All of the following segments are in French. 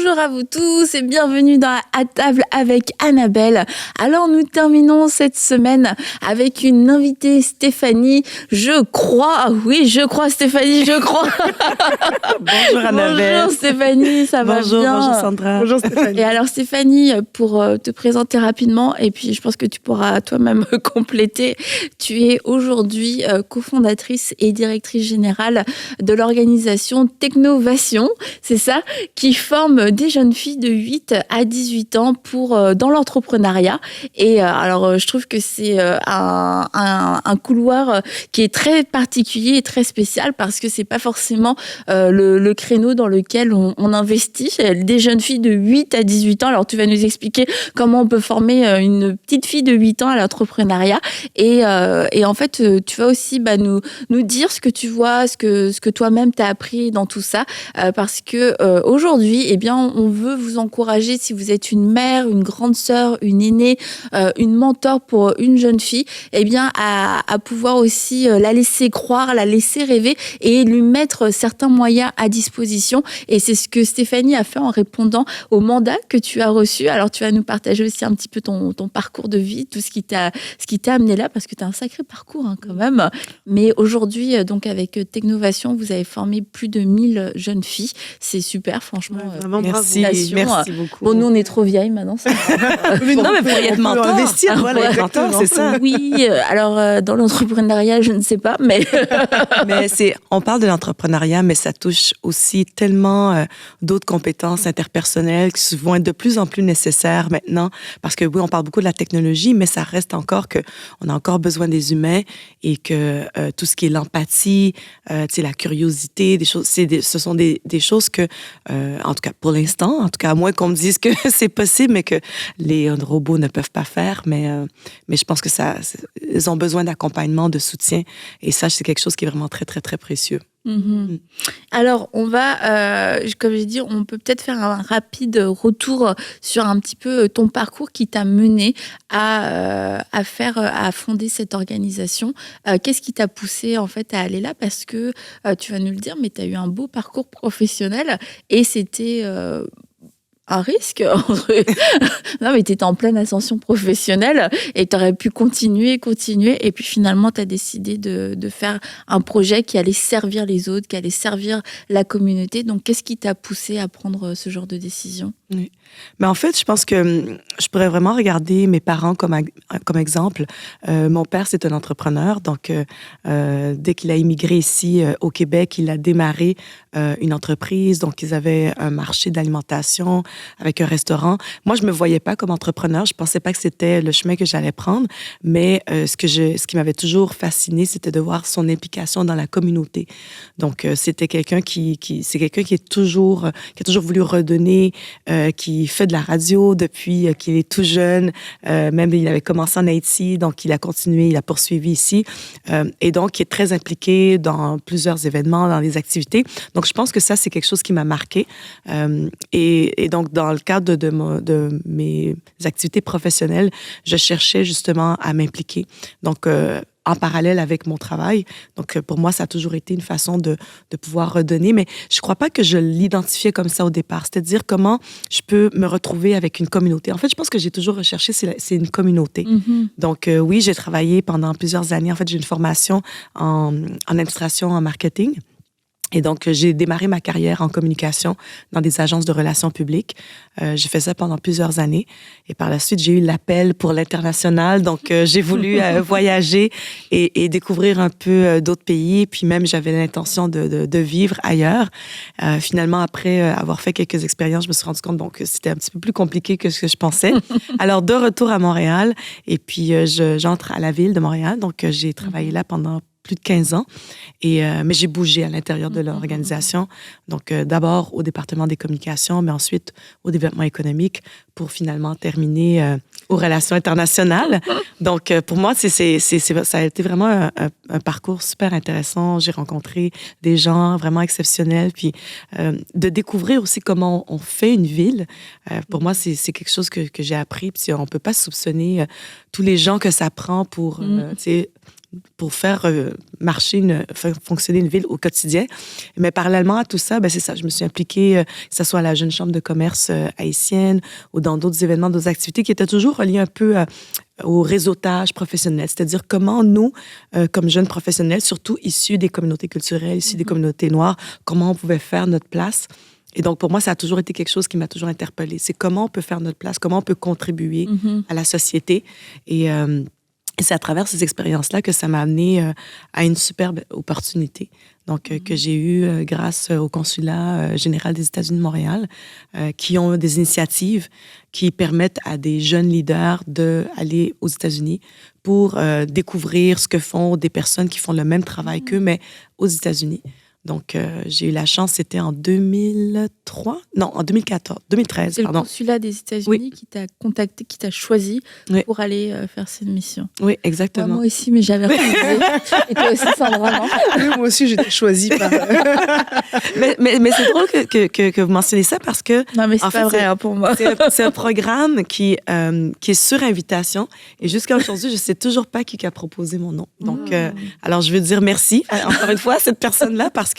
Bonjour à vous tous et bienvenue dans À table avec Annabelle. Alors nous terminons cette semaine avec une invitée, Stéphanie. Je crois Stéphanie, je crois. Bonjour Annabelle. Bonjour Stéphanie, ça va bien? Bonjour Sandra. Bonjour Stéphanie. Et alors Stéphanie, pour te présenter rapidement, et puis je pense que tu pourras toi-même compléter, tu es aujourd'hui cofondatrice et directrice générale de l'organisation Technovation, c'est ça, qui forme des jeunes filles de 8 à 18 ans dans l'entrepreneuriat. Et alors je trouve que c'est un couloir qui est très particulier et très spécial parce que c'est pas forcément le créneau dans lequel on investit. Des jeunes filles de 8 à 18 ans. Alors, tu vas nous expliquer comment on peut former une petite fille de 8 ans à l'entrepreneuriat. Et en fait, tu vas aussi nous dire ce que tu vois, ce que toi-même t'as appris dans tout ça. Parce que aujourd'hui, eh bien, on veut vous encourager, si vous êtes une mère, une grande sœur, une aînée, une mentor pour une jeune fille, eh bien, à pouvoir aussi la laisser croire, la laisser rêver et lui mettre certains moyens à disposition. Et c'est ce que Stéphanie a fait en répondant au mandat que tu as reçu. Alors, tu vas nous partager aussi un petit peu ton parcours de vie, tout ce qui t'a amené là, parce que tu as un sacré parcours quand même. Mais aujourd'hui, donc avec Technovation, vous avez formé plus de 1000 jeunes filles. C'est super, franchement. Ouais, vraiment, merci, merci beaucoup. Bon, nous, on est trop vieilles maintenant. Non, mais pour y être mentor. Investir, voilà, mentor, c'est ça. Oui, alors dans l'entrepreneuriat, je ne sais pas, mais... Mais on parle de l'entrepreneuriat, mais ça touche aussi tellement d'autres compétences interpersonnelles qui vont être de plus en plus nécessaires maintenant. Parce que oui, on parle beaucoup de la technologie, mais ça reste encore qu'on a encore besoin des humains et que tout ce qui est l'empathie, la curiosité, ce sont des choses que, en tout cas pour l'instant, en tout cas à moins qu'on me dise que c'est possible, mais que les robots ne peuvent pas faire. Mais je pense que ils ont besoin d'accompagnement, de soutien. Et ça, c'est quelque chose qui est vraiment très, très, très précieux. Mm-hmm. Alors, on va, comme j'ai dit, on peut peut-être faire un rapide retour sur un petit peu ton parcours qui t'a mené à fonder cette organisation. Qu'est-ce qui t'a poussé en fait à aller là? Parce que tu vas nous le dire, mais tu as eu un beau parcours professionnel et c'était un risque. Non, mais tu étais en pleine ascension professionnelle et tu aurais pu continuer. Et puis finalement, tu as décidé de faire un projet qui allait servir les autres, qui allait servir la communauté. Donc, qu'est-ce qui t'a poussé à prendre ce genre de décision? Oui. Mais en fait, je pense que je pourrais vraiment regarder mes parents comme exemple. Mon père, c'est un entrepreneur. Donc, dès qu'il a immigré ici au Québec, il a démarré une entreprise. Donc, ils avaient un marché d'alimentation avec un restaurant. Moi, je me voyais pas comme entrepreneur. Je pensais pas que c'était le chemin que j'allais prendre. Mais ce qui m'avait toujours fasciné, c'était de voir son implication dans la communauté. Donc, c'était quelqu'un qui a toujours voulu redonner, qui fait de la radio depuis qu'il est tout jeune. Même il avait commencé en Haïti, donc il a continué, il a poursuivi ici. Et donc, il est très impliqué dans plusieurs événements, dans les activités. Donc, je pense que ça, c'est quelque chose qui m'a marqué. Et donc, dans le cadre de mes activités professionnelles, je cherchais justement à m'impliquer. Donc, en parallèle avec mon travail. Donc, pour moi, ça a toujours été une façon de pouvoir redonner. Mais je ne crois pas que je l'identifiais comme ça au départ. C'est-à-dire comment je peux me retrouver avec une communauté. En fait, je pense que j'ai toujours recherché, c'est une communauté. Mm-hmm. Donc, oui, j'ai travaillé pendant plusieurs années. En fait, j'ai une formation en administration, en marketing. Et donc, j'ai démarré ma carrière en communication dans des agences de relations publiques. J'ai fait ça pendant plusieurs années. Et par la suite, j'ai eu l'appel pour l'international. Donc, j'ai voulu voyager et découvrir un peu d'autres pays. Puis même, j'avais l'intention de vivre ailleurs. Finalement, après avoir fait quelques expériences, je me suis rendu compte que c'était un petit peu plus compliqué que ce que je pensais. Alors, de retour à Montréal. Et puis, j'entre à la ville de Montréal. Donc, j'ai travaillé là pendant plus de 15 ans. Mais j'ai bougé à l'intérieur de l'organisation. Donc, d'abord au département des communications, mais ensuite au développement économique pour finalement terminer aux relations internationales. Donc, pour moi, ça a été vraiment un parcours super intéressant. J'ai rencontré des gens vraiment exceptionnels. Puis, de découvrir aussi comment on fait une ville, pour moi, c'est quelque chose que j'ai appris. Puis, on ne peut pas soupçonner tous les gens que ça prend pour pour faire faire fonctionner une ville au quotidien. Mais parallèlement à tout ça, c'est ça, je me suis impliquée, que ce soit à la Jeune Chambre de commerce haïtienne ou dans d'autres événements, d'autres activités qui étaient toujours reliées un peu au réseautage professionnel. C'est-à-dire comment nous, comme jeunes professionnels, surtout issus des communautés culturelles, issus des communautés noires, comment on pouvait faire notre place. Et donc, pour moi, ça a toujours été quelque chose qui m'a toujours interpellée. C'est comment on peut faire notre place, comment on peut contribuer à la société. Et c'est à travers ces expériences-là que ça m'a amené à une superbe opportunité. Donc, que j'ai eue grâce au Consulat général des États-Unis de Montréal, qui ont des initiatives qui permettent à des jeunes leaders d'aller aux États-Unis pour découvrir ce que font des personnes qui font le même travail qu'eux, mais aux États-Unis. Donc, j'ai eu la chance, c'était en 2003, non, en 2014, 2013, c'est pardon. C'est le consulat des États-Unis qui t'a contacté, qui t'a choisi pour aller faire cette mission. Oui, exactement. Moi aussi, mais j'avais refusé. Et toi aussi, Sandra, non? Oui, moi aussi, j'étais choisie par... mais c'est drôle que vous mentionnez ça parce que... Non, mais c'est pas vrai pour moi. C'est un programme qui est sur invitation. Et jusqu'à aujourd'hui, je sais toujours pas qui a proposé mon nom. Donc, alors, je veux dire merci, encore une fois, à cette personne-là parce que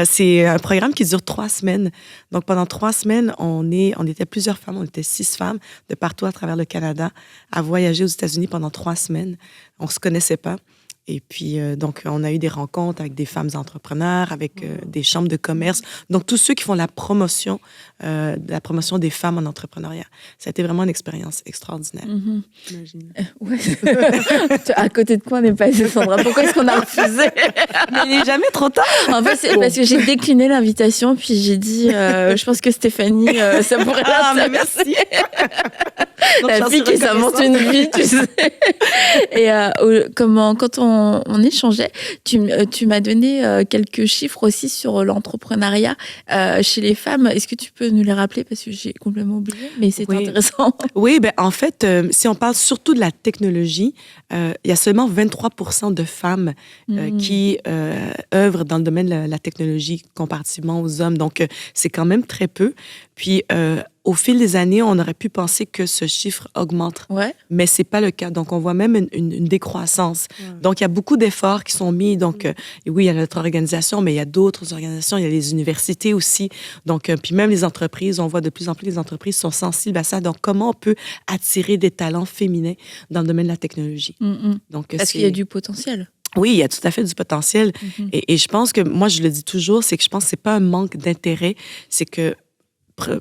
c'est un programme qui dure 3 semaines. Donc, pendant 3 semaines, on était plusieurs femmes, on était 6 femmes de partout à travers le Canada à voyager aux États-Unis pendant 3 semaines. On se connaissait pas. Et puis, donc, on a eu des rencontres avec des femmes entrepreneurs, avec des chambres de commerce. Donc, tous ceux qui font la promotion des femmes en entrepreneuriat. Ça a été vraiment une expérience extraordinaire. J'imagine. Ouais. À côté de quoi on est passé, Sandra? Pourquoi est-ce qu'on a refusé? Mais il n'est jamais trop tard. En fait, c'est parce que j'ai décliné l'invitation, puis j'ai dit, je pense que Stéphanie, ça pourrait l'intéresser. Merci. La fille qui s'invente une vie, tu sais. Et quand on échangeait, tu m'as donné quelques chiffres aussi sur l'entrepreneuriat chez les femmes. Est-ce que tu peux nous les rappeler? Parce que j'ai complètement oublié, mais c'est intéressant. Oui, en fait, si on parle surtout de la technologie, il y a seulement 23% de femmes qui œuvrent dans le domaine de la technologie comparativement aux hommes. Donc, c'est quand même très peu. Puis, au fil des années, on aurait pu penser que ce chiffre augmente, mais c'est pas le cas. Donc, on voit même une décroissance. Donc, il y a beaucoup d'efforts qui sont mis. Donc, oui, il y a notre organisation, mais il y a d'autres organisations. Il y a les universités aussi. Donc, puis même les entreprises, on voit de plus en plus les entreprises sont sensibles à ça. Donc, comment on peut attirer des talents féminins dans le domaine de la technologie? Donc, parce qu'il y a du potentiel. Oui, il y a tout à fait du potentiel. Et je pense que, moi, je le dis toujours, c'est que je pense que c'est pas un manque d'intérêt, c'est que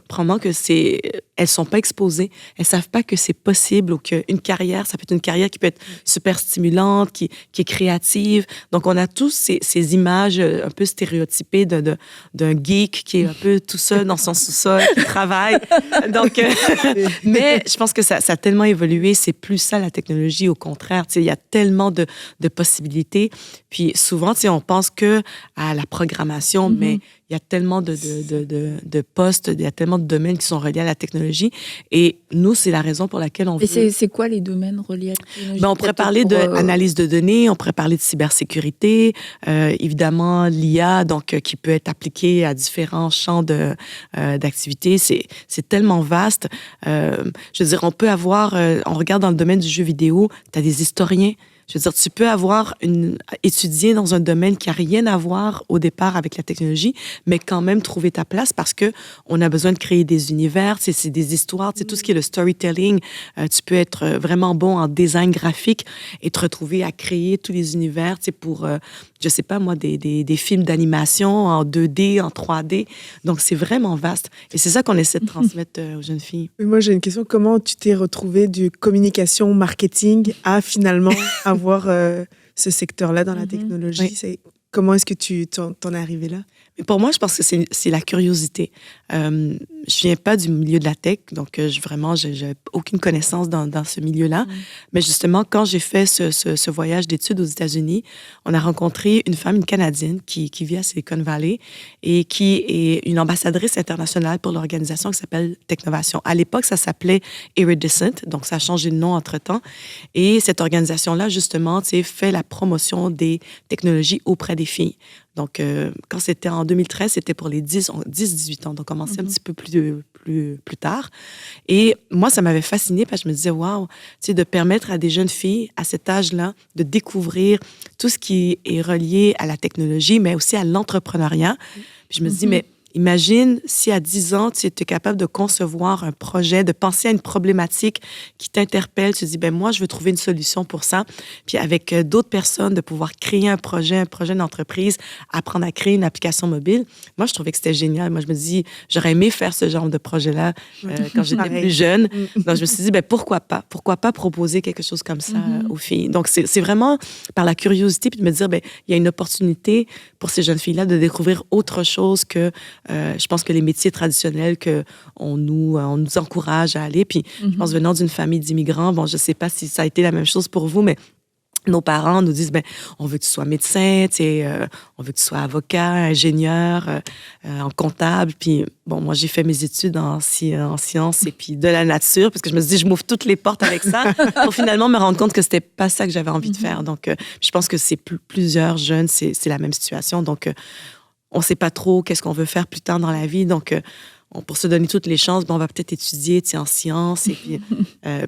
probablement que elles sont pas exposées, elles savent pas que c'est possible ou qu'une carrière, ça peut être une carrière qui peut être super stimulante, qui est créative. Donc, on a tous ces images un peu stéréotypées d'un geek qui est un peu tout seul dans son sous-sol, qui travaille. Donc, mais je pense que ça a tellement évolué, c'est plus ça la technologie, au contraire. Il y a tellement de possibilités. Puis souvent, on pense que à la programmation, mais il y a tellement de postes, il y a tellement de domaines qui sont reliés à la technologie. Et nous, c'est la raison pour laquelle on veut... Et c'est quoi les domaines reliés à la technologie? On pourrait parler d'analyse de données, on pourrait parler de cybersécurité, évidemment l'IA, donc qui peut être appliquée à différents champs d'activité. C'est tellement vaste. Je veux dire, on peut avoir... on regarde dans le domaine du jeu vidéo, tu as des historiens. Je veux dire, tu peux étudier dans un domaine qui n'a rien à voir au départ avec la technologie, mais quand même trouver ta place parce que on a besoin de créer des univers, c'est des histoires, tout ce qui est le storytelling. Tu peux être vraiment bon en design graphique et te retrouver à créer tous les univers, pour, je sais pas moi, des films d'animation en 2D, en 3D. Donc, c'est vraiment vaste. Et c'est ça qu'on essaie de transmettre aux jeunes filles. Mais moi, j'ai une question. Comment tu t'es retrouvée du communication, marketing à finalement avoir ce secteur-là dans la technologie? Comment est-ce que tu t'en es arrivé là? Mais pour moi, je pense que c'est la curiosité. Je viens pas du milieu de la tech, donc vraiment, j'ai aucune connaissance dans ce milieu-là. Mais justement, quand j'ai fait ce voyage d'études aux États-Unis, on a rencontré une femme, une Canadienne, qui vit à Silicon Valley et qui est une ambassadrice internationale pour l'organisation qui s'appelle Technovation. À l'époque, ça s'appelait Iridescent, donc ça a changé de nom entre-temps. Et cette organisation-là, justement, fait la promotion des technologies auprès des filles. Donc, quand c'était en 2013, c'était pour les 10-18 ans. Donc, on commençait un petit peu plus tard. Et moi, ça m'avait fascinée parce que je me disais, waouh, tu sais, de permettre à des jeunes filles à cet âge-là de découvrir tout ce qui est relié à la technologie, mais aussi à l'entrepreneuriat. Puis je me dis, mais imagine si à 10 ans, tu es capable de concevoir un projet, de penser à une problématique qui t'interpelle. Tu te dis, ben moi, je veux trouver une solution pour ça. Puis avec d'autres personnes, de pouvoir créer un projet d'entreprise, apprendre à créer une application mobile. Moi, je trouvais que c'était génial. Moi, je me dis, j'aurais aimé faire ce genre de projet-là quand j'étais plus jeune. Donc, je me suis dit, ben pourquoi pas? Pourquoi pas proposer quelque chose comme ça aux filles? Donc, c'est vraiment par la curiosité puis de me dire, ben il y a une opportunité pour ces jeunes filles-là de découvrir autre chose que je pense que les métiers traditionnels on nous encourage à aller. Puis, je pense, venant d'une famille d'immigrants, bon, je ne sais pas si ça a été la même chose pour vous, mais nos parents nous disent, ben, on veut que tu sois médecin, on veut que tu sois avocat, ingénieur, en comptable. Puis, bon, moi, j'ai fait mes études en sciences et puis de la nature, parce que je me suis dit, je m'ouvre toutes les portes avec ça, pour finalement me rendre compte que c'était pas ça que j'avais envie de faire. Donc, je pense que c'est plusieurs jeunes, c'est la même situation. Donc, on ne sait pas trop qu'est-ce qu'on veut faire plus tard dans la vie. Donc, pour se donner toutes les chances, on va peut-être étudier en sciences. Et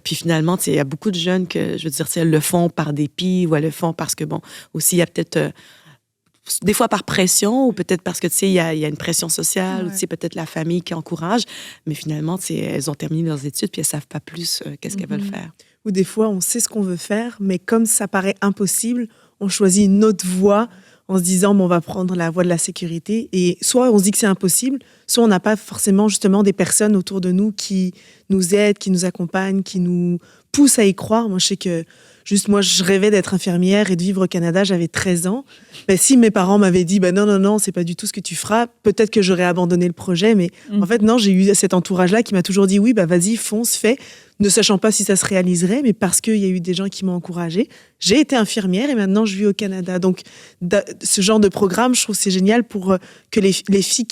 puis finalement, il y a beaucoup de jeunes que, je veux dire, elles le font par dépit ou elles le font parce que, bon, aussi, il y a peut-être, des fois par pression ou peut-être parce que, il y a une pression sociale ou peut-être la famille qui encourage. Mais finalement, elles ont terminé leurs études puis elles ne savent pas plus qu'est-ce qu'elles veulent faire. Ou des fois, on sait ce qu'on veut faire, mais comme ça paraît impossible, on choisit une autre voie en se disant, on va prendre la voie de la sécurité. Et soit on se dit que c'est impossible, soit on n'a pas forcément justement des personnes autour de nous qui nous aident, qui nous accompagnent, qui nous poussent à y croire. Moi, je sais que moi, je rêvais d'être infirmière et de vivre au Canada. J'avais 13 ans. Ben, si mes parents m'avaient dit, non, c'est pas du tout ce que tu feras, peut-être que j'aurais abandonné le projet. Mais en fait, non, j'ai eu cet entourage-là qui m'a toujours dit, oui, vas-y, fonce, fais. Ne sachant pas si ça se réaliserait, mais parce qu'il y a eu des gens qui m'ont encouragée. J'ai été infirmière et maintenant je vis au Canada. Donc, ce genre de programme, je trouve que c'est génial pour que les filles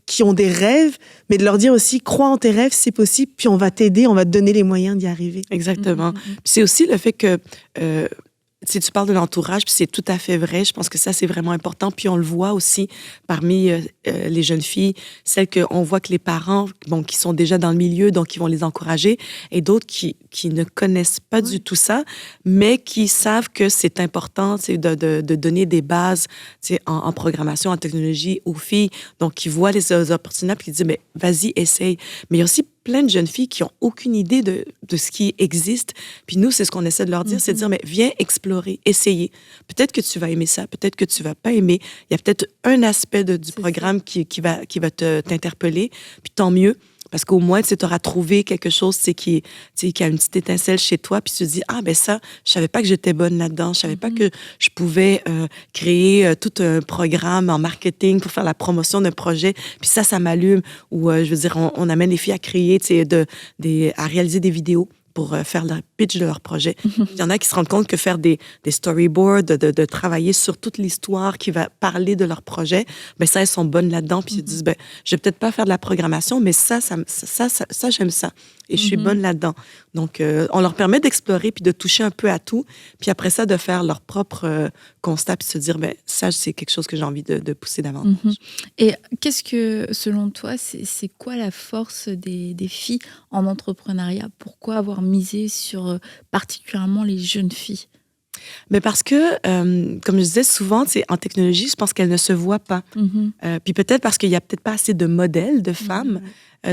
qui ont des rêves, mais de leur dire aussi, crois en tes rêves, c'est possible, puis on va t'aider, on va te donner les moyens d'y arriver. Exactement. Puis c'est aussi le fait que... tu parles de l'entourage, puis c'est tout à fait vrai. Je pense que ça, c'est vraiment important. Puis on le voit aussi parmi les jeunes filles, celles qu'on voit que les parents, qui sont déjà dans le milieu, donc ils vont les encourager, et d'autres qui ne connaissent pas du tout ça, mais qui savent que c'est important de donner des bases en programmation, en technologie aux filles. Donc, ils voient les opportunités, puis ils disent, mais vas-y, essaye. Mais il y a aussi plein de jeunes filles qui n'ont aucune idée de ce qui existe. Puis nous, c'est ce qu'on essaie de leur dire, c'est de dire, mais viens explorer, essayer. Peut-être que tu vas aimer ça, peut-être que tu ne vas pas aimer. Il y a peut-être un aspect du programme qui va t'interpeller, puis tant mieux. Parce qu'au moins, tu auras trouvé quelque chose qui a une petite étincelle chez toi, puis tu te dis, ça, je savais pas que j'étais bonne là-dedans, je savais pas que je pouvais créer tout un programme en marketing pour faire la promotion d'un projet, puis ça m'allume. Ou, je veux dire, on amène les filles à créer, à réaliser des vidéos pour faire le pitch de leur projet. Il y en a qui se rendent compte que faire des storyboards, de travailler sur toute l'histoire qui va parler de leur projet, ça, elles sont bonnes là-dedans. Puis ils se disent, je vais peut-être pas faire de la programmation, mais ça j'aime ça. Et je suis bonne là-dedans. Donc, on leur permet d'explorer puis de toucher un peu à tout. Puis après ça, de faire leur propre constat puis de se dire, ça, c'est quelque chose que j'ai envie de pousser davantage. Et qu'est-ce que, selon toi, c'est quoi la force des filles en entrepreneuriat? Pourquoi avoir misé sur particulièrement les jeunes filles? Mais parce que, comme je disais souvent, en technologie, je pense qu'elles ne se voient pas. Puis peut-être parce qu'il n'y a peut-être pas assez de modèles de femmes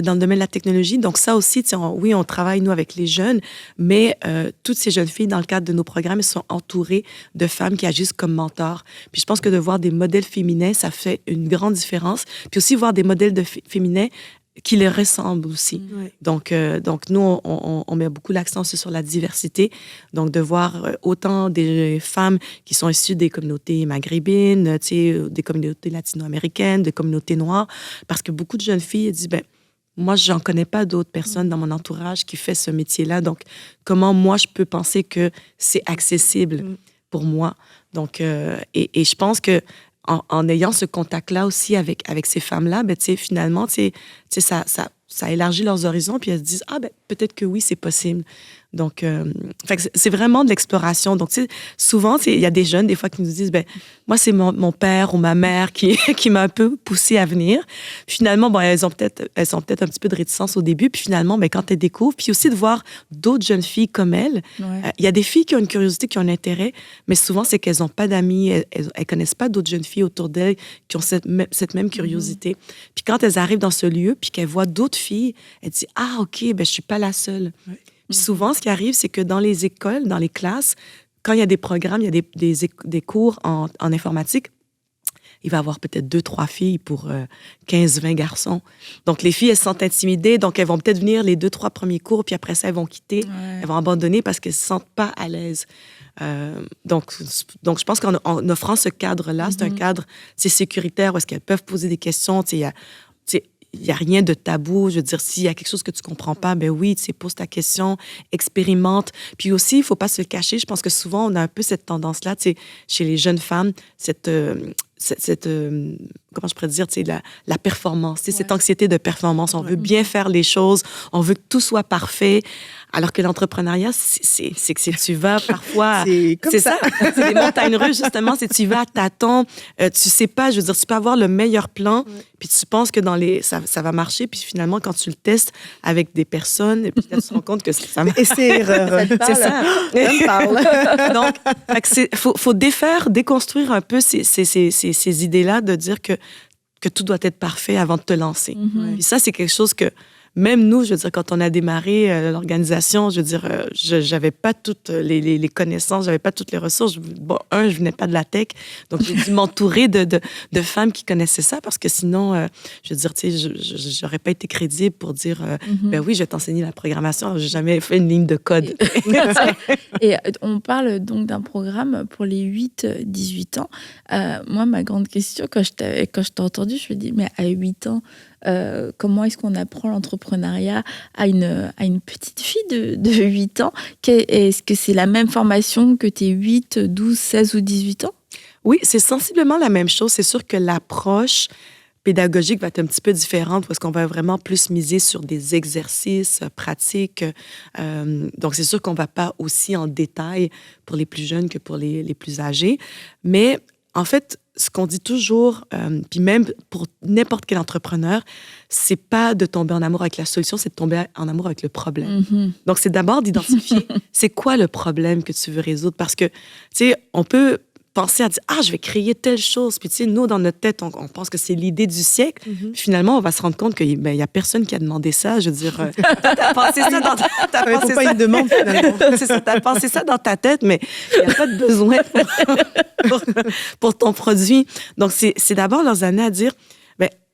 dans le domaine de la technologie. Donc ça aussi, on travaille, nous, avec les jeunes, mais toutes ces jeunes filles, dans le cadre de nos programmes, elles sont entourées de femmes qui agissent comme mentors. Puis je pense que de voir des modèles féminins, ça fait une grande différence. Puis aussi voir des modèles féminins qui les ressemblent aussi. Donc nous, on met beaucoup l'accent sur la diversité. Donc, de voir autant des femmes qui sont issues des communautés maghrébines, des communautés latino-américaines, des communautés noires, parce que beaucoup de jeunes filles disent, moi, j'en connais pas d'autres personnes dans mon entourage qui fait ce métier-là. Donc, comment moi, je peux penser que c'est accessible pour moi? Donc, et je pense que en ayant ce contact-là aussi avec ces femmes-là, finalement, ça élargit leurs horizons, puis elles se disent, peut-être que oui, c'est possible. Donc, fait que c'est vraiment de l'exploration. Donc, tu sais, souvent, il y a des jeunes, des fois, qui nous disent, ben, moi, c'est mon père ou ma mère qui m'a un peu poussé à venir. Puis finalement, bon, elles sont peut-être un petit peu de réticence au début. Puis finalement, ben, quand elles découvrent, puis aussi de voir d'autres jeunes filles comme elles. Il y a des filles qui ont une curiosité, qui ont un intérêt, mais souvent, c'est qu'elles n'ont pas d'amis, elles connaissent pas d'autres jeunes filles autour d'elles qui ont cette même curiosité. Puis quand elles arrivent dans ce lieu, puis qu'elles voient d'autres filles, elles disent, ah, OK, ben, je suis pas la seule. Puis souvent, ce qui arrive, c'est que dans les écoles, dans les classes, quand il y a des programmes, il y a des cours en informatique, il va y avoir peut-être 2-3 filles pour 15-20 garçons. Donc, les filles, elles se sentent intimidées, donc elles vont peut-être venir les 2-3 premiers cours, puis après ça, elles vont quitter, elles vont abandonner parce qu'elles ne se sentent pas à l'aise. Donc, je pense qu'en offrant ce cadre-là, c'est un cadre sécuritaire où est-ce qu'elles peuvent poser des questions. Il n'y a rien de tabou. Je veux dire, s'il y a quelque chose que tu ne comprends pas, ben oui, tu sais, pose ta question, expérimente. Puis aussi, il ne faut pas se le cacher. Je pense que souvent, on a un peu cette tendance-là, tu sais, chez les jeunes femmes, cette comment je pourrais dire, tu sais, la performance, tu sais, cette anxiété de performance. On veut bien faire les choses, on veut que tout soit parfait. Alors que l'entrepreneuriat, c'est que tu vas parfois... C'est ça. C'est des montagnes russes, justement. C'est tu vas à tâtons. Tu sais pas, je veux dire, tu peux avoir le meilleur plan, puis tu penses que ça va marcher, puis finalement, quand tu le testes avec des personnes, puis là, tu te rends compte que ça marche. Et c'est erreur. C'est ça. Ça me parle. Donc, faut déconstruire un peu ces idées-là de dire que tout doit être parfait avant de te lancer. Puis ça, c'est quelque chose que même nous, je veux dire, quand on a démarré l'organisation, je veux dire, j'avais pas toutes les connaissances, j'avais pas toutes les ressources. Bon, je venais pas de la tech, donc j'ai dû m'entourer de femmes qui connaissaient ça, parce que sinon, je veux dire, tu sais, j'aurais pas été crédible pour dire, ben oui, je vais t'enseigner la programmation, alors j'ai jamais fait une ligne de code. Et on parle donc d'un programme pour les 8-18 ans. Moi, ma grande question, quand je t'ai entendu, je me dis, mais à 8 ans, comment est-ce qu'on apprend l'entrepreneuriat à une petite fille de 8 ans? Est-ce que c'est la même formation que tes 8, 12, 16 ou 18 ans? Oui, c'est sensiblement la même chose. C'est sûr que l'approche pédagogique va être un petit peu différente parce qu'on va vraiment plus miser sur des exercices pratiques. Donc, c'est sûr qu'on ne va pas aussi en détail pour les plus jeunes que pour les plus âgés. Mais en fait, ce qu'on dit toujours, puis même pour n'importe quel entrepreneur, c'est pas de tomber en amour avec la solution, c'est de tomber en amour avec le problème. Donc, c'est d'abord d'identifier c'est quoi le problème que tu veux résoudre. Parce que, tu sais, on peut penser à dire, je vais créer telle chose. Puis, tu sais, nous, dans notre tête, on pense que c'est l'idée du siècle. Puis, finalement, on va se rendre compte qu'il n'y a personne qui a demandé ça. Je veux dire, t'as pensé ça dans ta tête. Faut pas une demande, finalement. C'est ça, t'as pensé ça dans ta tête, mais il n'y a pas de besoin pour ton produit. Donc, c'est d'abord leur amener à dire,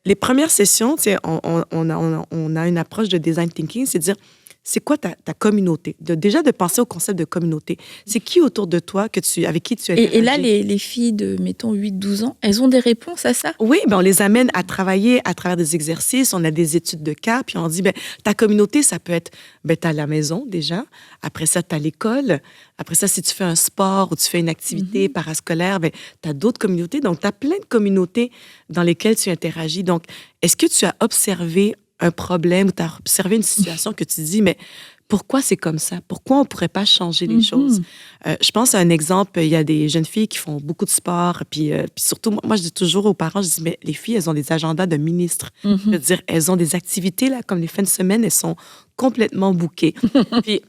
les premières sessions, tu sais, on a une approche de design thinking, c'est de dire, c'est quoi ta communauté? Déjà de penser au concept de communauté. C'est qui autour de toi avec qui tu interagis? Et là, les filles de, mettons, 8-12 ans, elles ont des réponses à ça? Oui, on les amène à travailler à travers des exercices. On a des études de cas, puis on dit, ta communauté, ça peut être, t'as la maison déjà. Après ça, t'as l'école. Après ça, si tu fais un sport ou tu fais une activité parascolaire, t'as d'autres communautés. Donc, t'as plein de communautés dans lesquelles tu interagis. Donc, est-ce que tu as observé un problème ou tu as observé une situation que tu dis, mais pourquoi c'est comme ça? Pourquoi on ne pourrait pas changer les choses? Je pense à un exemple, il y a des jeunes filles qui font beaucoup de sport, puis surtout, moi, je dis toujours aux parents, je dis, mais les filles, elles ont des agendas de ministres. Je veux dire, elles ont des activités, là, comme les fins de semaine, elles sont complètement bookées. Puis,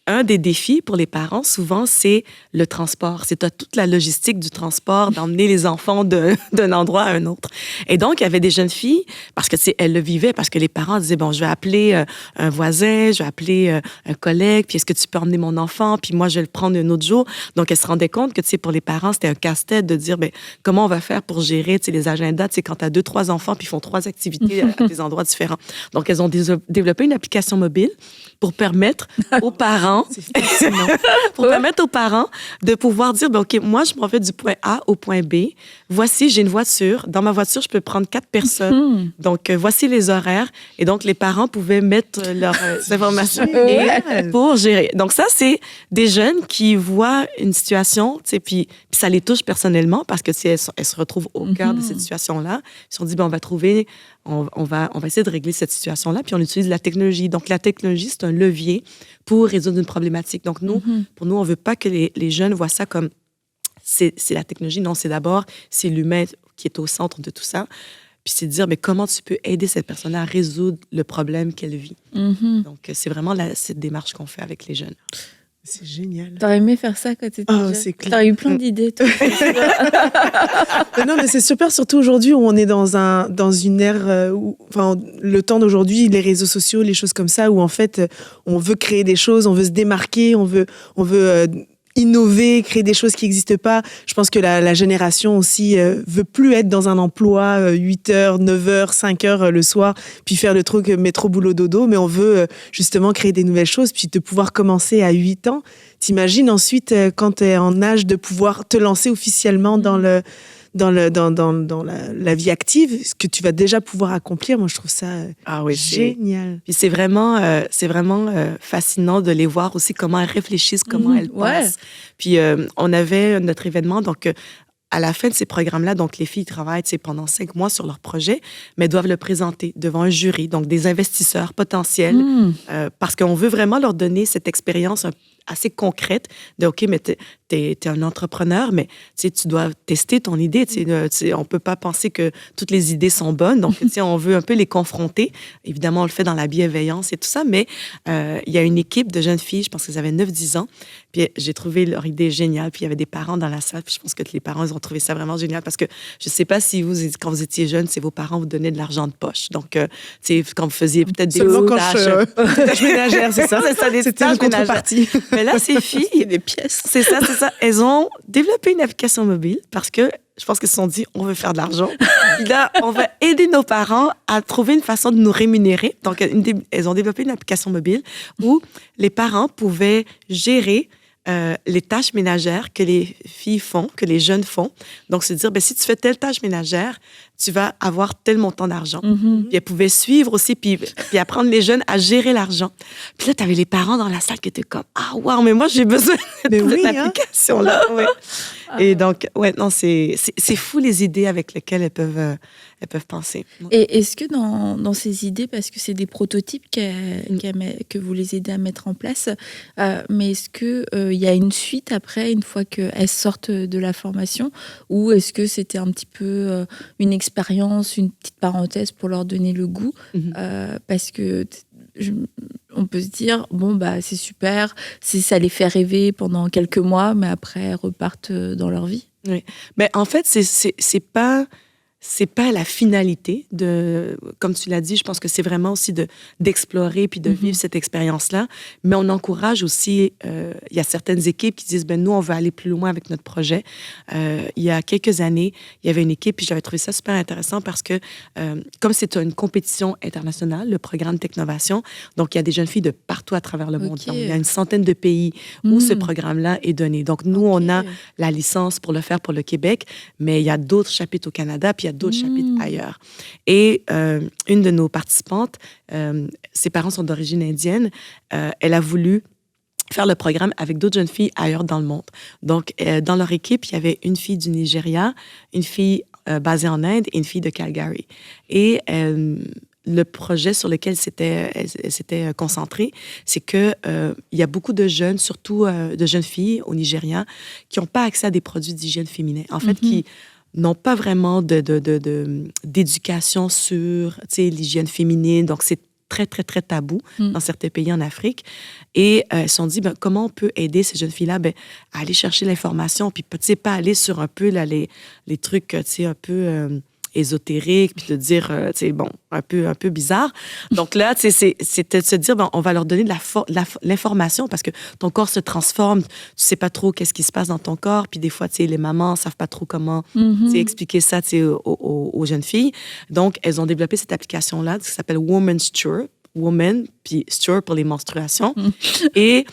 un des défis pour les parents, souvent, c'est le transport. C'est toute la logistique du transport, d'emmener les enfants d'un endroit à un autre. Et donc, il y avait des jeunes filles, parce que, tu sais, elles le vivaient, parce que les parents disaient, je vais appeler un voisin, je vais appeler un collègue, puis est-ce que tu peux emmener mon enfant, puis moi, je vais le prendre un autre jour. Donc, elles se rendaient compte que, tu sais, pour les parents, c'était un casse-tête de dire, comment on va faire pour gérer, tu sais, les agendas, tu sais, quand tu as 2-3 enfants, puis ils font 3 activités à des endroits différents. Donc, elles ont développé une application mobile pour permettre aux parents permettre aux parents de pouvoir dire, OK, moi, je m'en vais du point A au point B. Voici, j'ai une voiture. Dans ma voiture, je peux prendre 4 personnes. Donc, voici les horaires. Et donc, les parents pouvaient mettre leurs informations pour gérer. Donc, ça, c'est des jeunes qui voient une situation, tu sais, puis ça les touche personnellement parce que, elles se retrouvent au cœur de cette situation-là. Ils se sont dit, on va trouver... On va essayer de régler cette situation-là, puis on utilise la technologie. Donc, la technologie, c'est un levier pour résoudre une problématique. Donc, pour nous, on ne veut pas que les jeunes voient ça comme c'est la technologie. Non, c'est l'humain qui est au centre de tout ça. Puis c'est de dire, mais comment tu peux aider cette personne à résoudre le problème qu'elle vit. Donc, c'est vraiment cette démarche qu'on fait avec les jeunes. C'est génial. T'aurais aimé faire ça quand t'étais jeune? C'est clair. T'aurais eu plein d'idées, toi. Non, mais c'est super, surtout aujourd'hui où on est dans une ère où, le temps d'aujourd'hui, les réseaux sociaux, les choses comme ça, où en fait, on veut créer des choses, on veut se démarquer, on veut innover, créer des choses qui n'existent pas. Je pense que la génération aussi veut plus être dans un emploi 8h, 9h, 5h le soir, puis faire le truc métro, boulot, dodo, mais on veut justement créer des nouvelles choses, puis de pouvoir commencer à 8 ans. T'imagines ensuite, quand tu es en âge de pouvoir te lancer officiellement dans la vie active, ce que tu vas déjà pouvoir accomplir, moi je trouve ça génial. Puis c'est vraiment fascinant de les voir aussi comment elles réfléchissent, comment elles pensent. Puis on avait notre événement, donc à la fin de ces programmes-là, donc les filles travaillent pendant 5 mois sur leur projet, mais doivent le présenter devant un jury, donc des investisseurs potentiels, parce qu'on veut vraiment leur donner cette expérience assez concrète de, OK, mais t'es un entrepreneur, mais tu dois tester ton idée. On peut pas penser que toutes les idées sont bonnes. Donc, on veut un peu les confronter. Évidemment, on le fait dans la bienveillance et tout ça, mais il y a une équipe de jeunes filles, je pense qu'elles avaient 9-10 ans, puis j'ai trouvé leur idée géniale. Puis il y avait des parents dans la salle, puis je pense que les parents, ils ont trouvé ça vraiment génial parce que je sais pas si vous, quand vous étiez jeune, vos parents vous donnaient de l'argent de poche. Donc, quand vous faisiez peut-être des tâches ménagères, c'est ça? C'était une contrepartie. Mais là, ces filles, des pièces. C'est ça. Elles ont développé une application mobile parce que je pense qu'elles se sont dit, on veut faire de l'argent. Puis là, on va aider nos parents à trouver une façon de nous rémunérer. Donc, elles ont développé une application mobile où les parents pouvaient gérer les tâches ménagères que les filles font, que les jeunes font. Donc, c'est de dire, si tu fais telle tâche ménagère, tu vas avoir tel montant d'argent. Puis elles pouvaient suivre aussi, puis apprendre les jeunes à gérer l'argent. Puis là, tu avais les parents dans la salle qui étaient comme, ah, wow, mais moi, j'ai besoin de cette application-là. Et donc, c'est fou les idées avec lesquelles elles peuvent penser. Et est-ce que dans ces idées, parce que c'est des prototypes que vous les aidez à mettre en place, mais est-ce qu'il y a une suite après, une fois qu'elles sortent de la formation, ou est-ce que c'était un petit peu une expérience, une petite parenthèse pour leur donner le goût, parce que on peut se dire, c'est super, ça les fait rêver pendant quelques mois, mais après, elles repartent dans leur vie. Oui. Mais en fait, c'est pas la finalité comme tu l'as dit, je pense que c'est vraiment aussi d'explorer puis de vivre cette expérience-là. Mais on encourage aussi, il y a certaines équipes qui disent, nous, on veut aller plus loin avec notre projet. Il y a quelques années, il y avait une équipe, puis j'avais trouvé ça super intéressant parce que, comme c'est une compétition internationale, le programme Technovation, donc il y a des jeunes filles de partout à travers le monde. Donc, il y a une centaine de pays où ce programme-là est donné. Donc, nous, on a la licence pour le faire pour le Québec, mais il y a d'autres chapitres au Canada, puis il y a d'autres chapitres ailleurs. Et une de nos participantes, ses parents sont d'origine indienne, elle a voulu faire le programme avec d'autres jeunes filles ailleurs dans le monde. Donc, dans leur équipe, il y avait une fille du Nigeria, une fille basée en Inde et une fille de Calgary. Et le projet sur lequel elle s'était concentrée, c'est que il y a beaucoup de jeunes, surtout de jeunes filles au Nigeria, qui n'ont pas accès à des produits d'hygiène féminin. En fait, qui n'ont pas vraiment d'éducation sur l'hygiène féminine. Donc, c'est très, très, très tabou dans certains pays en Afrique. Et elles se sont dit, comment on peut aider ces jeunes filles-là à aller chercher l'information, puis pas aller sur un peu les trucs un peu ésotériques, puis de dire, un peu bizarre. Donc là, c'était de se dire, on va leur donner de l'information parce que ton corps se transforme, tu sais pas trop qu'est-ce qui se passe dans ton corps, puis des fois, les mamans savent pas trop comment expliquer ça aux jeunes filles. Donc, elles ont développé cette application-là qui s'appelle Woman's Cure, Woman, puis Sture pour les menstruations. Et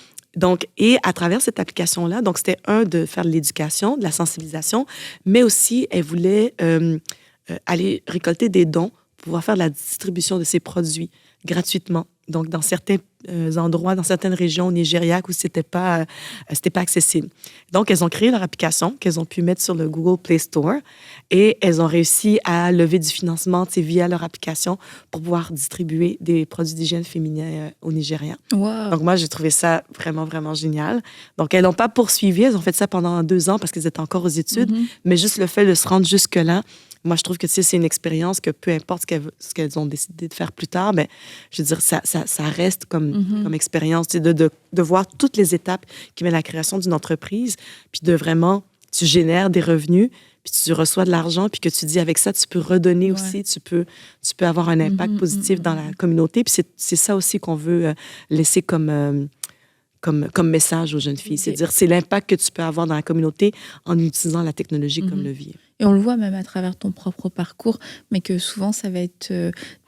à travers cette application-là, donc c'était de faire de l'éducation, de la sensibilisation, mais aussi, elle voulait aller récolter des dons pour pouvoir faire la distribution de ces produits gratuitement. Donc, dans certains endroits, dans certaines régions au Nigeria où c'était pas accessible. Donc, elles ont créé leur application qu'elles ont pu mettre sur le Google Play Store et elles ont réussi à lever du financement via leur application pour pouvoir distribuer des produits d'hygiène féminin au Nigeria. Wow. Donc, moi, j'ai trouvé ça vraiment, vraiment génial. Donc, elles n'ont pas poursuivi. Elles ont fait ça pendant 2 ans parce qu'elles étaient encore aux études. Mais juste le fait de se rendre jusque-là, moi, je trouve que c'est une expérience que peu importe ce qu'elles ont décidé de faire plus tard, ben, je veux dire, ça reste comme expérience, de voir toutes les étapes qui mènent à la création d'une entreprise, puis de vraiment, tu génères des revenus, puis tu reçois de l'argent, puis que tu dis avec ça, tu peux redonner aussi, tu peux avoir un impact positif dans la communauté. Puis c'est ça aussi qu'on veut laisser comme message aux jeunes filles. C'est-à-dire, c'est l'impact que tu peux avoir dans la communauté en utilisant la technologie comme levier. Et on le voit même à travers ton propre parcours, mais que souvent, ça va être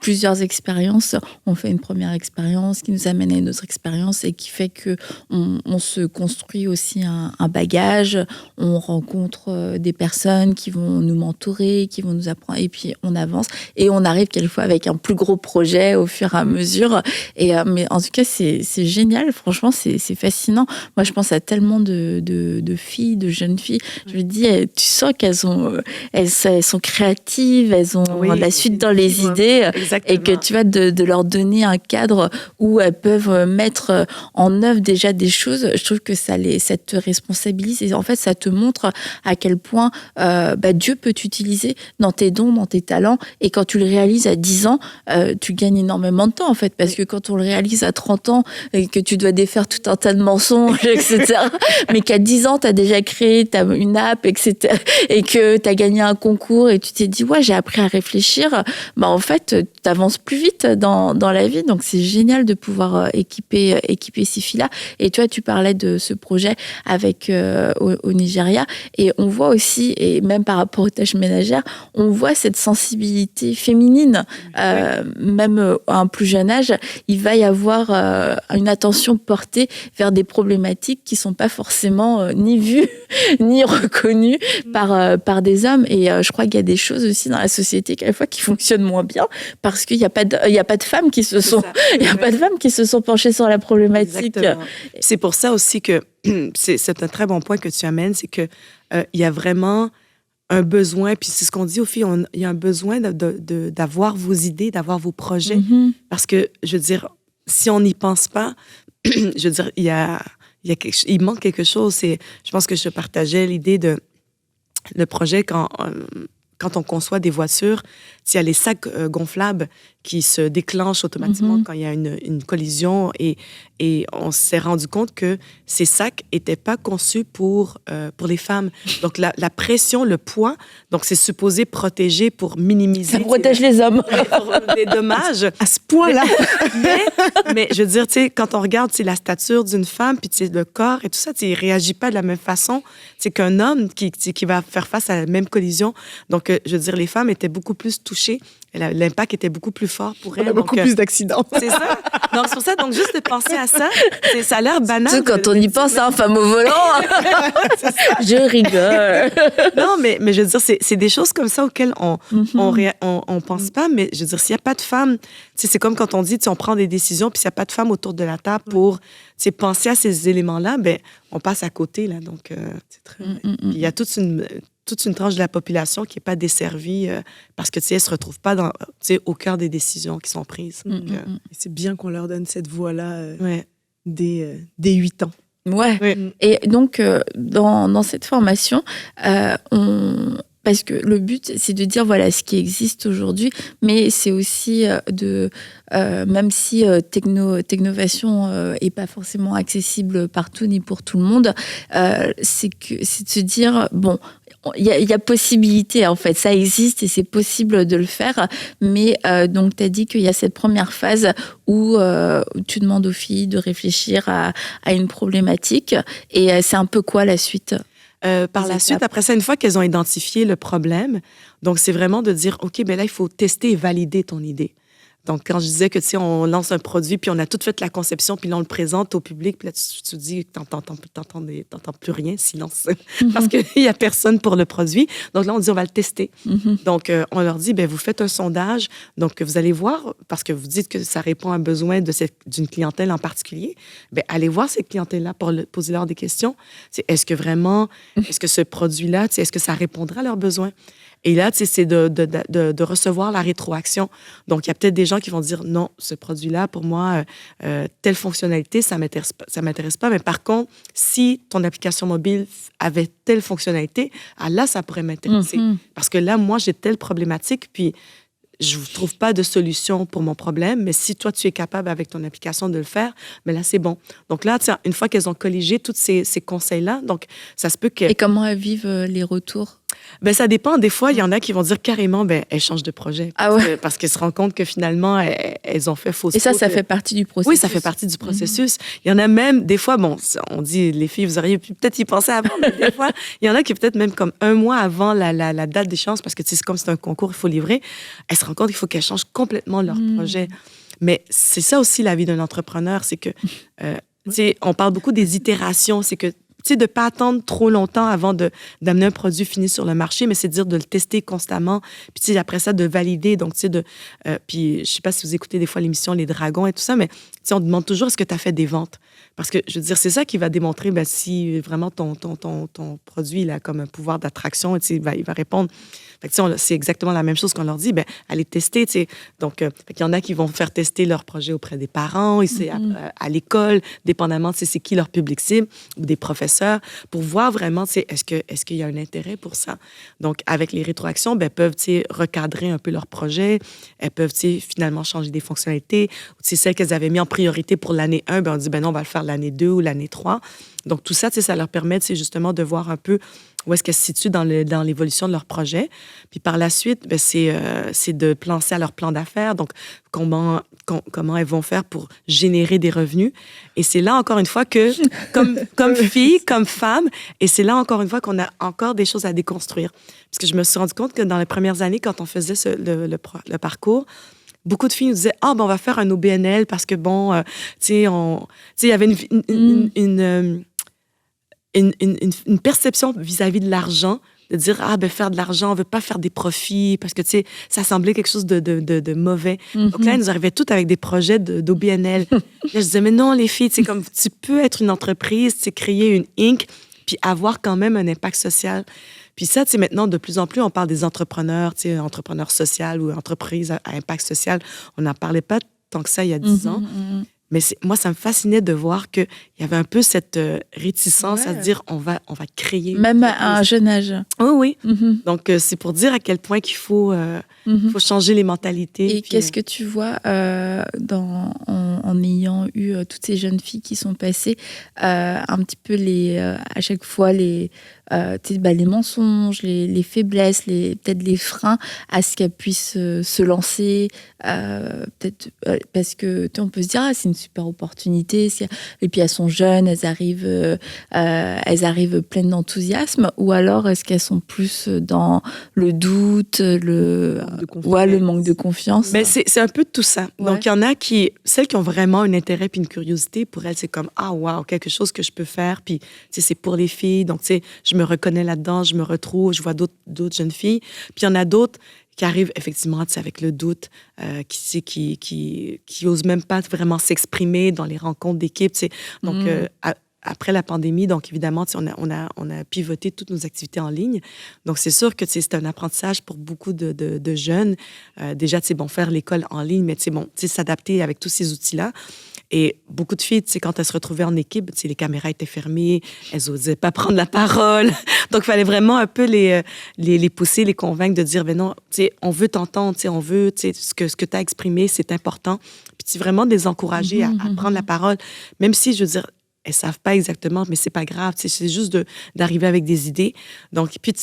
plusieurs expériences. On fait une première expérience qui nous amène à une autre expérience et qui fait qu'on se construit aussi un bagage. On rencontre des personnes qui vont nous mentorer, qui vont nous apprendre. Et puis, on avance. Et on arrive quelquefois avec un plus gros projet au fur et à mesure. Mais en tout cas, c'est génial. Franchement, c'est fascinant. Moi, je pense à tellement de filles, de jeunes filles. Je me dis, tu sens qu'elles sont créatives, elles ont de la suite dans les idées. Exactement. Et que tu vas de leur donner un cadre où elles peuvent mettre en œuvre déjà des choses. Je trouve que ça te responsabilise et en fait, ça te montre à quel point Dieu peut t'utiliser dans tes dons, dans tes talents. Et quand tu le réalises à 10 ans, tu gagnes énormément de temps, en fait. Parce que quand on le réalise à 30 ans et que tu dois défaire tout un tas de mensonges, etc. mais qu'à 10 ans, tu as déjà créé une app, etc. et que tu as gagné un concours et tu t'es dit, ouais, j'ai appris à réfléchir, en fait, tu avances plus vite dans la vie. Donc, c'est génial de pouvoir équiper ces filles-là. Et toi, tu parlais de ce projet avec au Nigeria. Et on voit aussi, et même par rapport aux tâches ménagères, on voit cette sensibilité féminine. Même à un plus jeune âge, il va y avoir une attention portée vers des problématiques qui ne sont pas forcément ni vues, ni reconnues par des hommes. Et je crois qu'il y a des choses aussi dans la société quelquefois qui fonctionnent moins bien parce qu'il n'y a pas de femmes qui se sont penchées sur la problématique. Exactement. C'est pour ça aussi que c'est un très bon point que tu amènes, c'est que il y a vraiment un besoin, puis c'est ce qu'on dit aux filles, il y a un besoin d'avoir vos idées, d'avoir vos projets, parce que, je veux dire, si on n'y pense pas, je veux dire, il manque quelque chose. Je pense que je partageais l'idée de le projet quand on conçoit des voitures, il y a les sacs gonflables qui se déclenchent automatiquement quand il y a une collision et on s'est rendu compte que ces sacs n'étaient pas conçus pour les femmes. Donc, la pression, le poids, donc c'est supposé protéger pour minimiser... Ça protège les hommes. Des dommages. À ce point-là. mais je veux dire, tu sais, quand on regarde la stature d'une femme, puis le corps et tout ça, il ne réagit pas de la même façon qu'un homme qui va faire face à la même collision. Donc, je veux dire, les femmes étaient beaucoup plus touchées. L'impact était beaucoup plus fort pour elles. On a beaucoup plus d'accidents. C'est ça. Donc, c'est pour ça. Donc, juste de penser à ça, ça a l'air banal. Surtout quand on y pense, femme au volant. Je rigole. Non, mais je veux dire, c'est des choses comme ça auxquelles on pense pas. Mais je veux dire, s'il n'y a pas de femmes, c'est comme quand on dit, on prend des décisions, puis s'il n'y a pas de femmes autour de la table pour penser à ces éléments-là, ben on passe à côté. Là. Donc, c'est très... Il y a toute une tranche de la population qui n'est pas desservie parce que, elle ne se retrouve pas au cœur des décisions qui sont prises. Donc, c'est bien qu'on leur donne cette voie-là dès 8 ans. Ouais. Et donc, dans cette formation, parce que le but, c'est de dire, voilà, ce qui existe aujourd'hui, mais c'est aussi même si Technovation n'est pas forcément accessible partout ni pour tout le monde, c'est de se dire, bon, il y a possibilité, en fait, ça existe et c'est possible de le faire, mais donc tu as dit qu'il y a cette première phase où tu demandes aux filles de réfléchir à une problématique, et c'est un peu quoi la suite ? Par la suite, après ça, une fois qu'elles ont identifié le problème, donc c'est vraiment de dire, OK, ben là, il faut tester et valider ton idée. Donc, quand je disais que, tu sais, on lance un produit, puis on a tout fait la conception, puis là, on le présente au public, puis là, tu te dis, t'entends plus rien, silence, parce qu'il n'y a personne pour le produit. Donc là, on dit, on va le tester. Donc, on leur dit, ben vous faites un sondage, donc vous allez voir, parce que vous dites que ça répond à un besoin d'une clientèle en particulier, ben allez voir cette clientèle-là pour poser leur des questions. Est-ce que vraiment, est-ce que ce produit-là, est-ce que ça répondra à leurs besoins? Et là, tu sais, c'est de recevoir la rétroaction. Donc, il y a peut-être des gens qui vont dire, non, ce produit-là, pour moi, telle fonctionnalité, ça m'intéresse pas. Mais par contre, si ton application mobile avait telle fonctionnalité, là, ça pourrait m'intéresser. Parce que là, moi, j'ai telle problématique, puis je ne trouve pas de solution pour mon problème, mais si toi, tu es capable avec ton application de le faire, mais là, c'est bon. Donc là, une fois qu'elles ont colligé tous ces conseils-là, donc ça se peut que... Et comment elles vivent les retours? Ben, ça dépend. Des fois, il y en a qui vont dire carrément, ben, elles changent de projet. Parce qu'elles se rendent compte que finalement, elles ont fait fausse route. Et ça fait partie du processus. Oui, ça fait partie du processus. Il y en a même, des fois, bon, on dit, les filles, vous auriez pu peut-être y penser avant, mais des fois, il y en a qui peut-être même comme un mois avant la date d'échéance, parce que c'est comme c'est un concours, il faut livrer, elles se rendent compte qu'il faut qu'elles changent complètement leur projet. Mais c'est ça aussi la vie d'un entrepreneur, c'est que, tu sais, on parle beaucoup des itérations, c'est que tu sais, de ne pas attendre trop longtemps avant d'amener un produit fini sur le marché, mais c'est de dire de le tester constamment. Puis, tu sais, après ça, de valider. Donc, tu sais, puis, je ne sais pas si vous écoutez des fois l'émission Les Dragons et tout ça, mais, tu sais, on demande toujours est-ce que tu as fait des ventes? Parce que, je veux dire, c'est ça qui va démontrer si vraiment ton produit, il a comme un pouvoir d'attraction, tu sais, il va répondre. Fait que, tu sais, c'est exactement la même chose qu'on leur dit, ben allez tester, tu sais. Donc, il y en a qui vont faire tester leur projet auprès des parents, ici, à l'école, dépendamment, tu sais, c'est qui leur public cible, ou des professeurs, pour voir vraiment, tu sais, est-ce qu'il y a un intérêt pour ça? Donc, avec les rétroactions, ben peuvent, tu sais, recadrer un peu leur projet. Elles peuvent, tu sais, finalement changer des fonctionnalités. Tu sais, celles qu'elles avaient mis en priorité pour l'année 1, ben on dit, ben non, on va le faire l'année 2 ou l'année 3. Donc, tout ça, tu sais, ça leur permet, tu sais, justement, de voir un peu où est-ce qu'elles se situent dans l'évolution de leur projet. Puis par la suite, ben, c'est de penser à leur plan d'affaires. Donc, comment elles vont faire pour générer des revenus. Et c'est là, encore une fois, que, comme fille, comme femme, et c'est là, encore une fois, qu'on a encore des choses à déconstruire. Parce que je me suis rendu compte que dans les premières années, quand on faisait le parcours, beaucoup de filles nous disaient « Ah, ben, on va faire un OBNL parce que, bon, tu sais, il y avait une perception vis-à-vis de l'argent, de dire, ben faire de l'argent, on veut pas faire des profits, parce que, tu sais, ça semblait quelque chose de mauvais. Donc là, elles nous arrivaient toutes avec des projets d'OBNL. Là, je disais, mais non, les filles, tu sais, comme tu peux être une entreprise, tu sais, créer une Inc., puis avoir quand même un impact social. Puis ça, tu sais, maintenant, de plus en plus, on parle des entrepreneurs, tu sais, entrepreneurs sociaux ou entreprises à impact social. On n'en parlait pas tant que ça il y a 10 ans. Mais moi, ça me fascinait de voir qu'il y avait un peu cette réticence à se dire on va créer. Même à un jeune âge. Oui. Donc, c'est pour dire à quel point qu'il faut changer les mentalités. Et qu'est-ce que tu vois en ayant eu toutes ces jeunes filles qui sont passées, un petit peu à chaque fois les mensonges, les faiblesses, peut-être les freins à ce qu'elles puissent se lancer, peut-être parce que on peut se dire c'est une super opportunité, et puis elles sont jeunes, elles arrivent pleines d'enthousiasme, ou alors est-ce qu'elles sont plus dans le doute, le manque de confiance? Mais c'est un peu de tout ça. Ouais. Donc il y en a celles qui ont vraiment un intérêt puis une curiosité, pour elles c'est comme wow, quelque chose que je peux faire, puis c'est pour les filles, donc tu sais je me reconnais là-dedans, je me retrouve, je vois d'autres jeunes filles. Puis il y en a d'autres qui arrivent effectivement avec le doute, qui osent même pas vraiment s'exprimer dans les rencontres d'équipe. Donc, après la pandémie, donc évidemment, on a pivoté toutes nos activités en ligne. Donc, c'est sûr que c'est un apprentissage pour beaucoup de jeunes. Déjà, faire l'école en ligne, mais s'adapter avec tous ces outils-là. Et beaucoup de filles, quand elles se retrouvaient en équipe, les caméras étaient fermées, elles n'osaient pas prendre la parole. Donc, il fallait vraiment un peu les pousser, les convaincre de dire, ben non, on veut t'entendre, on veut, ce que tu as exprimé, c'est important. Puis, vraiment de les encourager à prendre la parole, même si, je veux dire, elles ne savent pas exactement, mais c'est pas grave, c'est juste d'arriver avec des idées. Donc, puis,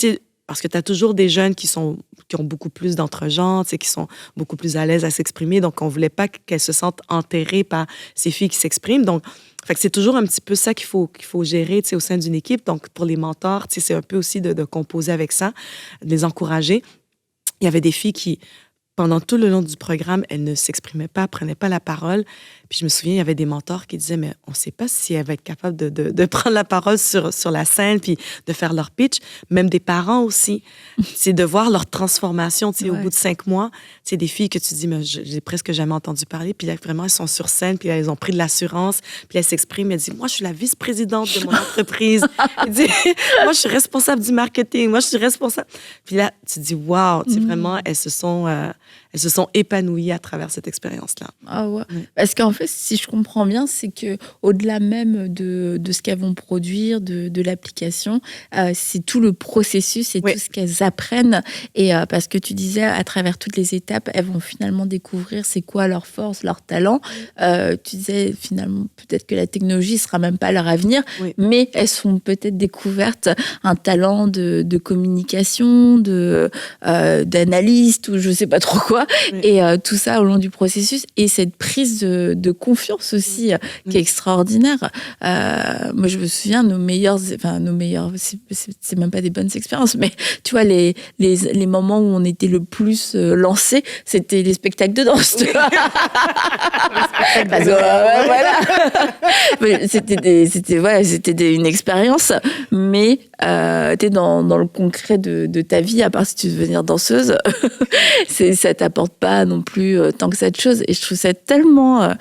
parce que tu as toujours des jeunes qui ont beaucoup plus d'entre-gens, qui sont beaucoup plus à l'aise à s'exprimer. Donc, on ne voulait pas qu'elles se sentent enterrées par ces filles qui s'expriment. Donc, c'est toujours un petit peu ça qu'il faut gérer au sein d'une équipe. Donc, pour les mentors, c'est un peu aussi de composer avec ça, de les encourager. Il y avait des filles qui pendant tout le long du programme, elle ne s'exprimait pas, prenait pas la parole. Puis je me souviens, il y avait des mentors qui disaient, mais on ne sait pas si elle va être capable de prendre la parole sur la scène puis de faire leur pitch. Même des parents aussi. C'est de voir leur transformation. Tu sais, au bout de 5 mois, c'est des filles que tu dis, mais j'ai presque jamais entendu parler. Puis là, vraiment, elles sont sur scène, puis là, elles ont pris de l'assurance. Puis elles s'expriment. Elles disent, moi, je suis la vice-présidente de mon entreprise. Elle dit, moi, je suis responsable du marketing. Moi, je suis responsable. Puis là, tu dis, wow, tu sais, vraiment, elles se sont épanouies à travers cette expérience-là. Ah ouais. Parce qu'en fait, si je comprends bien, c'est que au-delà même de ce qu'elles vont produire, de l'application, c'est tout le processus et tout ce qu'elles apprennent. Et parce que tu disais, à travers toutes les étapes, elles vont finalement découvrir c'est quoi leur force, leur talent. Tu disais finalement peut-être que la technologie sera même pas leur avenir, mais elles sont peut-être découvertes un talent de communication, d'analyste ou je sais pas trop quoi. Et tout ça au long du processus. Et cette prise de confiance aussi qui est extraordinaire. Moi, je me souviens, nos meilleurs, c'est même pas des bonnes expériences, mais tu vois, les moments où on était le plus lancés, c'était les spectacles de danse. Tu vois. Parce que, voilà. C'était une expérience, mais t'es dans le concret de ta vie, à part si tu veux devenir danseuse, ça t'apporte pas non plus tant que ça de choses. Et je trouve ça tellement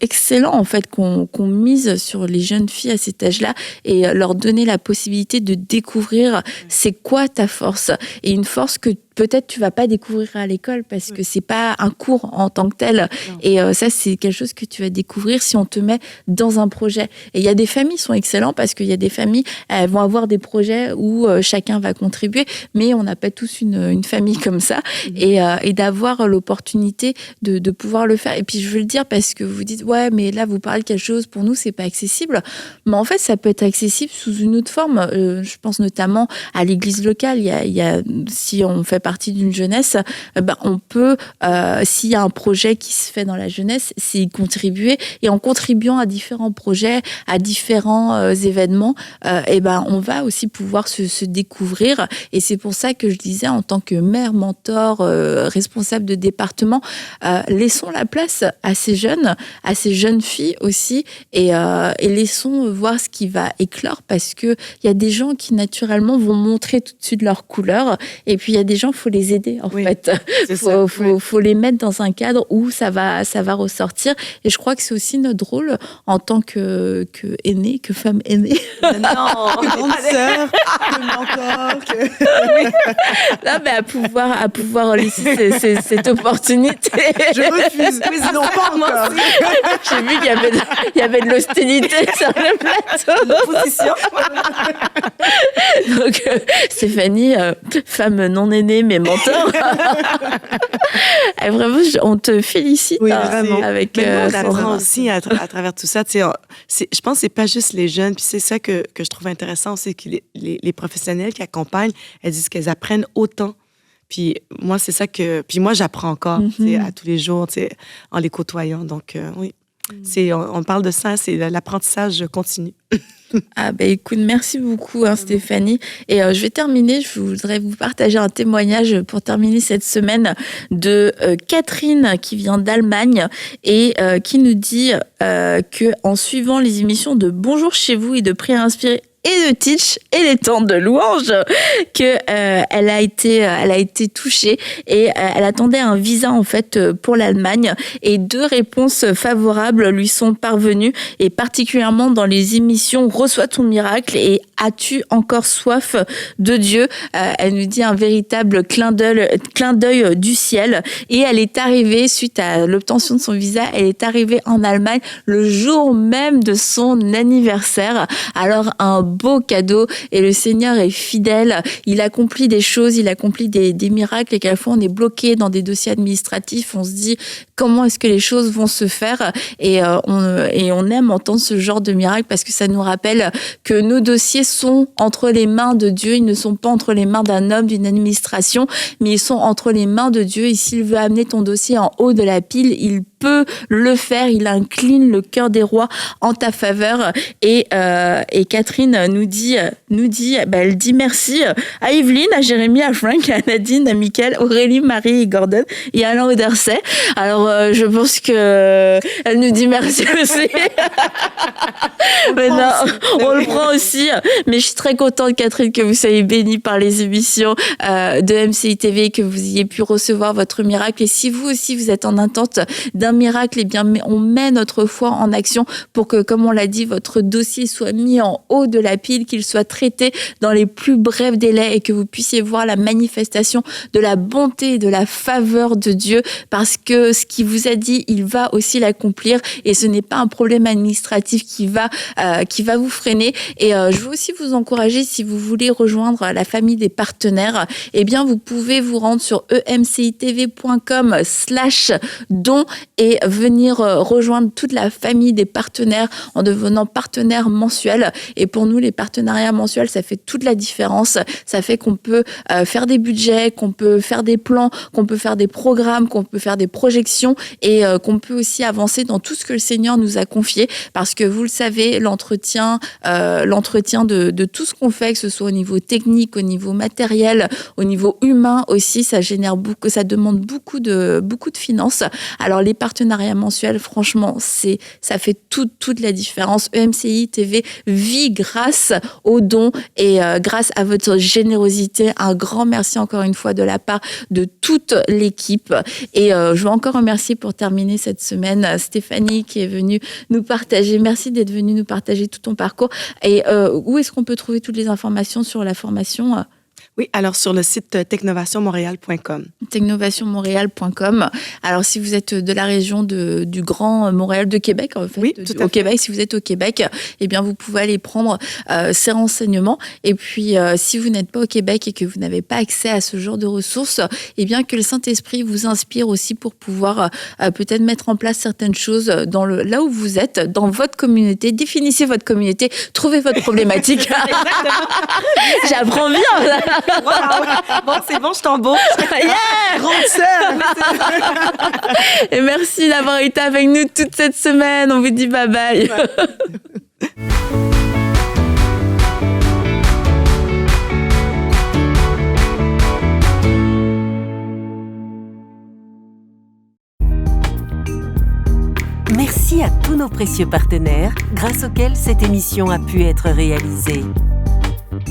excellent en fait qu'on mise sur les jeunes filles à cet âge-là et leur donner la possibilité de découvrir c'est quoi ta force, et une force que peut-être tu vas pas découvrir à l'école parce que c'est pas un cours en tant que tel. Non. Et ça, c'est quelque chose que tu vas découvrir si on te met dans un projet. Et il y a des familles qui sont excellentes parce qu'il y a des familles, elles vont avoir des projets où chacun va contribuer, mais on n'a pas tous une famille comme ça. Et d'avoir l'opportunité de pouvoir le faire. Et puis je veux le dire parce que vous dites, ouais, mais là, vous parlez de quelque chose, pour nous, c'est pas accessible. Mais en fait, ça peut être accessible sous une autre forme. Je pense notamment à l'église locale. Il y a, si on fait partie d'une jeunesse, on peut, s'il y a un projet qui se fait dans la jeunesse, c'est y contribuer. Et en contribuant à différents projets, à différents événements, on va aussi pouvoir se découvrir. Et c'est pour ça que je disais, en tant que mère, mentor, responsable de département, laissons la place à ces jeunes filles aussi, et laissons voir ce qui va éclore, parce qu'il y a des gens qui naturellement vont montrer tout de suite leur couleur, et puis il y a des gens, il faut les aider en fait. Faut les mettre dans un cadre où ça va ressortir. Et je crois que c'est aussi notre rôle en tant que aînée, que femme aînée. Non, que grande sœur, que mentor, Là, à pouvoir laisser cette opportunité. Je refuse. Mais non, pas encore. J'ai vu qu'il y avait de l'hostilité sur le plateau. L'opposition. Donc, Stéphanie, femme non aînée, mais mentor. Et vraiment, on te félicite. Oui, vraiment. Avec, mais on apprend aussi à travers tout ça. Je pense que c'est pas juste les jeunes. Puis c'est ça que je trouve intéressant, c'est que les professionnels qui accompagnent, elles disent qu'elles apprennent autant. Puis moi, c'est ça que... Puis moi, j'apprends encore à tous les jours en les côtoyant. Donc, oui. On parle de ça, c'est l'apprentissage continu. Écoute, merci beaucoup Stéphanie. Et je vais terminer, je voudrais vous partager un témoignage pour terminer cette semaine de Catherine qui vient d'Allemagne et qui nous dit qu'en suivant les émissions de Bonjour chez vous et de Prière inspirée et de Teach et les temps de louange, que elle a été touchée et elle attendait un visa en fait pour l'Allemagne, et 2 réponses favorables lui sont parvenues, et particulièrement dans les émissions Reçois ton miracle et As-tu encore soif de Dieu. Elle nous dit un véritable clin d'œil du ciel, et elle est arrivée suite à l'obtention de son visa, elle est arrivée en Allemagne le jour même de son anniversaire. Alors un beau cadeau, et le Seigneur est fidèle, il accomplit des choses, il accomplit des miracles, et qu'à la fois on est bloqué dans des dossiers administratifs, on se dit comment est-ce que les choses vont se faire, et on aime entendre ce genre de miracle parce que ça nous rappelle que nos dossiers sont entre les mains de Dieu, ils ne sont pas entre les mains d'un homme, d'une administration, mais ils sont entre les mains de Dieu, et s'il veut amener ton dossier en haut de la pile, il peut le faire. Il incline le cœur des rois en ta faveur. Et Catherine nous dit, elle dit merci à Evelyne, à Jérémy, à Frank, à Nadine, à Mickaël, Aurélie, Marie et Gordon et Alain Auderset. Alors, je pense que elle nous dit merci aussi. Mais non, on le prend aussi. Mais je suis très contente, Catherine, que vous soyez bénie par les émissions de MCI TV, que vous ayez pu recevoir votre miracle. Et si vous aussi, vous êtes en attente d'un miracle, eh bien, on met notre foi en action pour que, comme on l'a dit, votre dossier soit mis en haut de la pile, qu'il soit traité dans les plus brefs délais et que vous puissiez voir la manifestation de la bonté et de la faveur de Dieu, parce que ce qu'il vous a dit, il va aussi l'accomplir et ce n'est pas un problème administratif qui va vous freiner. Et je veux aussi vous encourager, si vous voulez rejoindre la famille des partenaires, eh bien, vous pouvez vous rendre sur emcitv.com/don et venir rejoindre toute la famille des partenaires en devenant partenaire mensuel. Et pour nous, les partenariats mensuels, ça fait toute la différence. Ça fait qu'on peut faire des budgets, qu'on peut faire des plans, qu'on peut faire des programmes, qu'on peut faire des projections et qu'on peut aussi avancer dans tout ce que le Seigneur nous a confié. Parce que vous le savez, l'entretien de tout ce qu'on fait, que ce soit au niveau technique, au niveau matériel, au niveau humain aussi, ça demande beaucoup de finances. Alors les partenariats mensuels, franchement, ça fait toute la différence. EMCI TV vit grâce aux dons et grâce à votre générosité. Un grand merci encore une fois de la part de toute l'équipe. Et je veux encore remercier pour terminer cette semaine Stéphanie qui est venue nous partager. Merci d'être venue nous partager tout ton parcours. Et où est-ce qu'on peut trouver toutes les informations sur la formation ? Oui, alors sur le site technovationmontréal.com. Technovationmontréal.com. Alors, si vous êtes de la région du Grand Montréal, de Québec, en fait, oui, tout à fait. Québec, si vous êtes au Québec, eh bien, vous pouvez aller prendre ces renseignements. Et puis, si vous n'êtes pas au Québec et que vous n'avez pas accès à ce genre de ressources, eh bien, que le Saint-Esprit vous inspire aussi pour pouvoir peut-être mettre en place certaines choses là où vous êtes, dans votre communauté. Définissez votre communauté, trouvez votre problématique. J'apprends bien. Wow. Bon, c'est bon, je t'embauche. Yeah! Grande sœur! Et merci d'avoir été avec nous toute cette semaine. On vous dit bye bye. Ouais. Merci à tous nos précieux partenaires, grâce auxquels cette émission a pu être réalisée.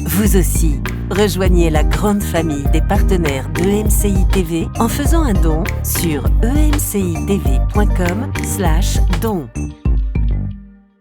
Vous aussi, rejoignez la grande famille des partenaires de EMCI TV en faisant un don sur emcitv.com/don.